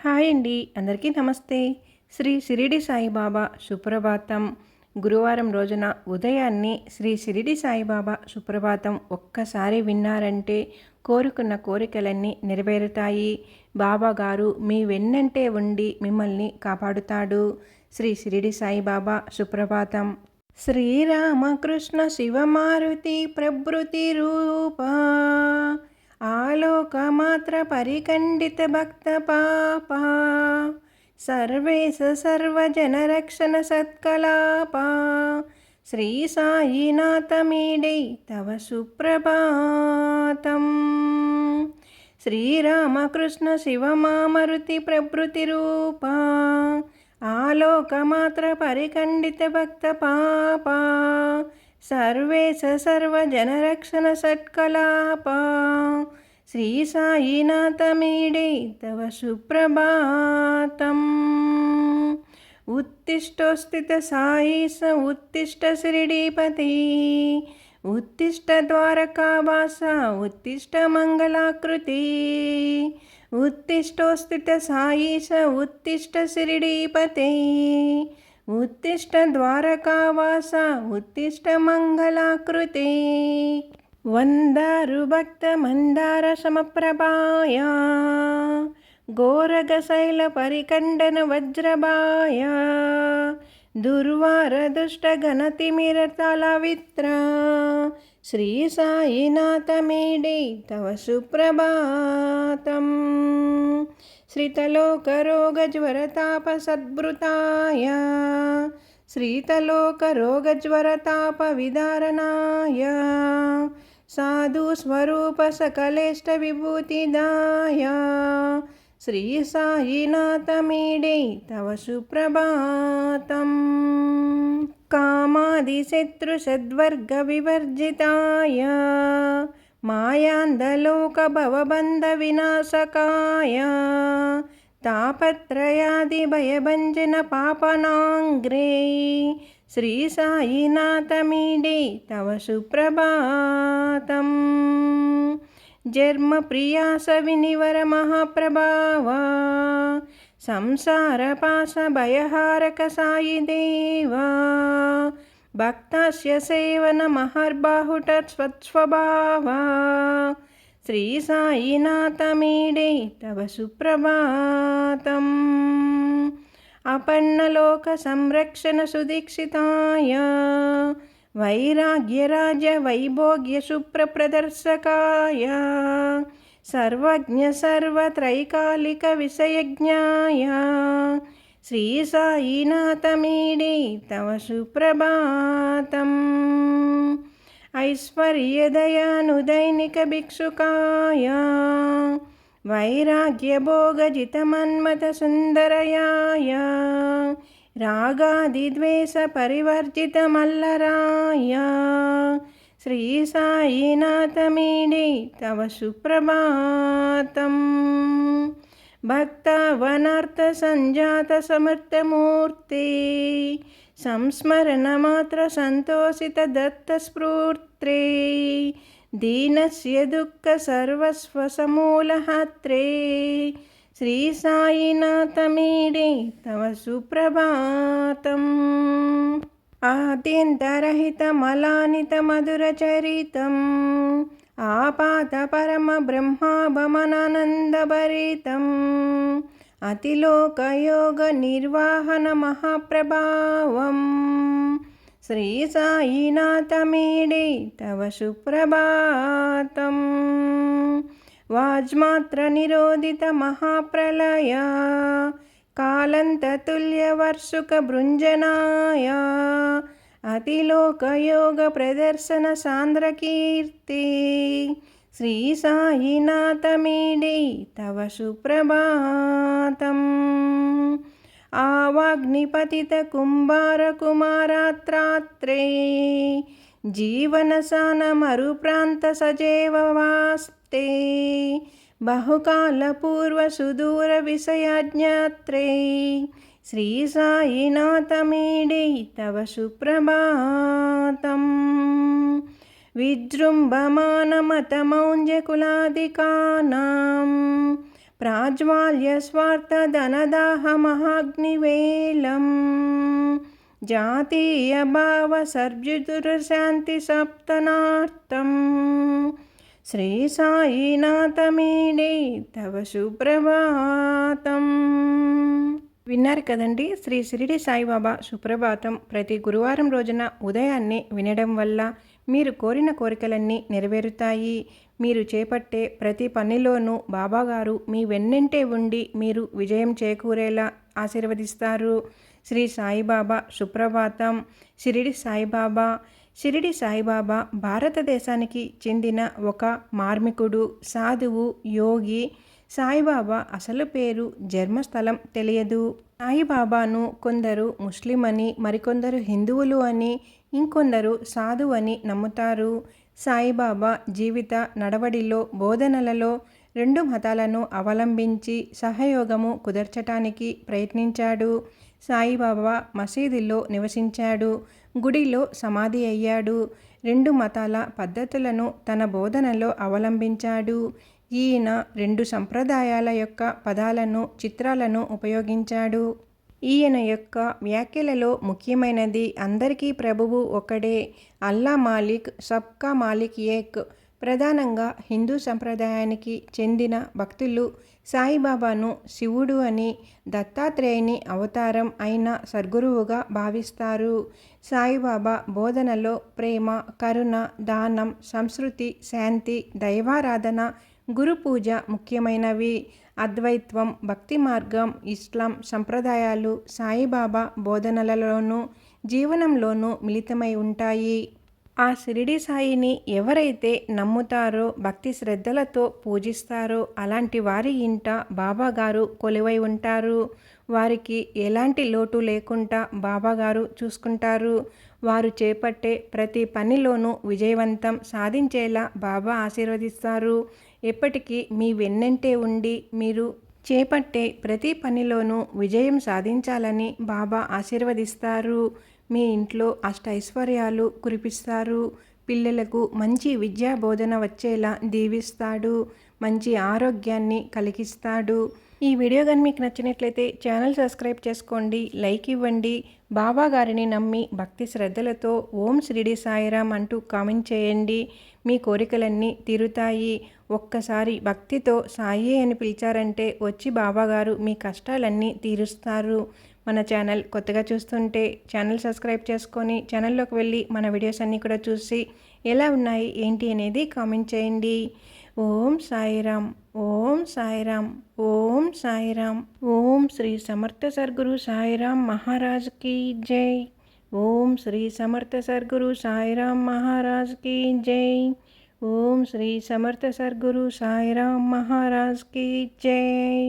Hi అండి, అందరికీ నమస్తే. శ్రీ షిరిడి సాయిబాబా సుప్రభాతం. గురువారం రోజున ఉదయాన్నే శ్రీ షిరిడి సాయిబాబా సుప్రభాతం ఒక్కసారి విన్నారంటే కోరుకున్న కోరికలన్నీ నెరవేరుతాయి. బాబాగారు మీ వెన్నంటే ఉండి మిమ్మల్ని కాపాడుతాడు. శ్రీ షిరిడి సాయిబాబా సుప్రభాతం. శ్రీరామకృష్ణ శివమారుతి ప్రభృతి రూపా ఆలోకమాత్ర పరిఖండిత భక్త పాపా సర్వేశ సర్వజనరక్షణ సత్కలాపా శ్రీ సాయినాథమీడే తవ సుప్రభాతం. శ్రీరామకృష్ణ శివమామరుతి ప్రభృతి రూపా ఆలోకమాత్ర పరిఖండిత భక్త పాపా సర్వేశ సర్వజనరక్షణ సత్కలాపా శ్రీ సాయినాథమీడే తవ సుప్రభాతం. ఉత్తిష్టోస్థిత సాయిస ఉత్తిష్ట షిరిడీపతి ఉత్తిష్ట ద్వారకావాస ఉత్తిష్ట మంగళాకృతి ఉత్తిష్టోస్థిత సాయిస ఉత్తిష్ట షిరిడీపతి ఉత్తిష్ట ద్వారకావాస ఉత్తిష్ట మంగళాకృతి. వందారు భక్త మందార సమప్రభాయ ఘోరగశైల పరిఖండన వజ్రబాయ దుర్వార దుష్ట గణతిమిరతల విత్ర శ్రీ సాయినాథమీడే తవ సుప్రభాతం. శ్రీతలోకరోగజ్వరతాప సద్భృతాయ శ్రీతలోకరోగజ్వరతాప విదారణాయ సాధు స్వరూప సకలేష్ట విభూతిదాయ శ్రీ సాయినాథమీడే తవ సుప్రభాతం. కామాదిశత్రు సద్వర్గ వివర్జితాయ మాయాంధలోక భవబంధ వినాశకాయ తాపత్రయాది భయభంజన పాపనాంగ్రే శ్రీ సాయినాథమీడే తవ సుప్రభాతం. జన్మ ప్రియాస వినివర మహాప్రభావా సంసార పాశ భయహారక సాయి దేవా భక్తస్య సేవన మహర్బాహుట స్వస్వభావా శ్రీ సాయినాథమీడే తవ సుప్రభాతం. అపన్నలోక సంరక్షణ సుదీక్షితాయ వైరాగ్యరాజ వైభోగ్య సుప్రప్రదర్శకాయ సర్వజ్ఞ సర్వత్రైకాలిక విషయజ్ఞాయ శ్రీ సాయినాథమీడే తవ సుప్రభాతం. ఐశ్వర్యదయానుదైనిక భిక్షుకాయ వైరాగ్యభోగజితమన్మత సుందరయాయ రాగాదిద్వేష పరివర్జిత మల్లరాయ శ్రీ సాయినాథమీడే తవ సుప్రభాతం. భక్తవనార్థ సంజాత సమర్థమూర్తి సంస్మరణ మాత్ర సంతోషిత దత్త స్ఫూర్త్రే దీనస్య దుఃఖ సర్వస్వ సమూలహత్రే శ్రీ సాయినాథమీడే తవ సుప్రభాతం. ఆద్యంతరహిత మలానిత మధుర చరితం ఆపాత పరమ బ్రహ్మాభమనానందభరితం అతిలోకయోగ నిర్వాహన మహాప్రభావం శ్రీ సాయినాథమీడే తవ సుప్రభాతం. వాజ్మాత్ర నిరోధిత మహాప్రలయ కాలంతతుల్య వర్షుక భృంజనాయ అతిలోకయోగ ప్రదర్శన సాంద్రకీర్తి శ్రీ సాయినాథమీడే తవ సుప్రభాతం. ఆవాగ్నిపతిత కుంభార కుమారాత్రాత్రే జీవనసాన మరుప్రాంత సజేవవాస్తే బహుకాల పూర్వ సుదూర విషయాజ్ఞాత్రే శ్రీ సాయినాథమీడే తవ సుప్రభాతం. విజృంభమాన మతమౌంజకులాదికానాం ప్రాజ్వాల్య స్వార్థధనదాహమహాగ్నివేలం జాతీయ భావ సర్జుదురశాంతి సప్తనార్థం శ్రీ సాయినాథమీడే తవ సుప్రభాతం. విన్నారు కదండి, శ్రీ షిరిడి సాయిబాబా సుప్రభాతం ప్రతి గురువారం రోజున ఉదయాన్నే వినడం వల్ల మీరు కోరిన కోరికలన్నీ నెరవేరుతాయి. మీరు చేపట్టే ప్రతి పనిలోనూ బాబాగారు మీ వెన్నంటే ఉండి మీరు విజయం చేకూరేలా ఆశీర్వదిస్తారు. శ్రీ సాయిబాబా సుప్రభాతం. షిరిడి సాయిబాబా. షిరిడి సాయిబాబా భారతదేశానికి చెందిన ఒక మార్మికుడు, సాధువు, యోగి. సాయిబాబా అసలు పేరు, జన్మస్థలం తెలియదు. సాయిబాబాను కొందరు ముస్లిం అని, మరికొందరు హిందువులు అని, ఇంకొందరు సాధువు అని నమ్ముతారు. సాయిబాబా జీవిత నడవడిలో, బోధనలలో రెండు మతాలను అవలంబించి సహయోగము కుదర్చటానికి ప్రయత్నించాడు. సాయిబాబా మసీదులో నివసించాడు, గుడిలో సమాధి అయ్యాడు. రెండు మతాల పద్ధతులను తన బోధనలో అవలంబించాడు. ఈయన రెండు సంప్రదాయాల యొక్క పదాలను, చిత్రాలను ఉపయోగించాడు. ఈయన యొక్క వ్యాఖ్యలలో ముఖ్యమైనది అందరికీ ప్రభువు ఒకడే, అల్లా మాలిక్, సబ్కా మాలిక్ ఏక్. ప్రధానంగా హిందూ సంప్రదాయానికి చెందిన భక్తులు సాయిబాబాను శివుడు అని, దత్తాత్రేయుని అవతారం అయిన సద్గురువుగా భావిస్తారు. సాయిబాబా బోధనలో ప్రేమ, కరుణ, దానం, సంస్కృతి, శాంతి, దైవారాధన, గురు పూజ ముఖ్యమైనవి. అద్వైత్వం, భక్తి మార్గం, ఇస్లాం సంప్రదాయాలు సాయిబాబా బోధనలలోనూ జీవనంలోనూ మిళితమై ఉంటాయి. ఆ షిరిడి సాయిని ఎవరైతే నమ్ముతారో, భక్తి శ్రద్ధలతో పూజిస్తారో అలాంటి వారి ఇంట బాబాగారు కొలువై ఉంటారు. వారికి ఎలాంటి లోటు లేకుండా బాబాగారు చూసుకుంటారు. వారు చేపట్టే ప్రతి పనిలోనూ విజయవంతం సాధించేలా బాబా ఆశీర్వదిస్తారు. ఎప్పటికీ మీ వెన్నంటే ఉండి మీరు చేపట్టే ప్రతి పనిలోనూ విజయం సాధించాలని బాబా ఆశీర్వదిస్తారు. మీ ఇంట్లో అష్టైశ్వర్యాలు కురిపిస్తారు. పిల్లలకు మంచి విద్యా బోధన వచ్చేలా దీవిస్తాడు. మంచి ఆరోగ్యాన్ని కలిగిస్తాడు. ఈ వీడియో కానీ మీకు నచ్చినట్లయితే ఛానల్ సబ్స్క్రైబ్ చేసుకోండి, లైక్ ఇవ్వండి. బాబా గారిని నమ్మి భక్తి శ్రద్ధలతో ఓం షిరిడి సాయిరామ్ అంటూ కామెంట్ చేయండి. మీ కోరికలన్నీ తీరుతాయి. ఒక్కసారి భక్తితో సాయి అని పిలిచారంటే వచ్చి బాబాగారు మీ కష్టాలన్నీ తీరుస్తారు. మన ఛానల్ కొత్తగా చూస్తుంటే ఛానల్ సబ్స్క్రైబ్ చేసుకొని ఛానల్లోకి వెళ్ళి మన వీడియోస్ అన్నీ కూడా చూసి ఎలా ఉన్నాయి ఏంటి అనేది కామెంట్ చేయండి. ఓం సాయిరామ్, ఓం సాయిరామ్, ఓం సాయిరామ్. ఓం శ్రీ సమర్థ సద్గురు సాయిరామ్ మహారాజ్ की जय. ఓం శ్రీ సమర్థ సద్గురు సాయిరామ్ మహారాజ్ की जय. ఓం శ్రీ సమర్థ సద్గురు సాయిరామ్ మహారాజ్ की जय.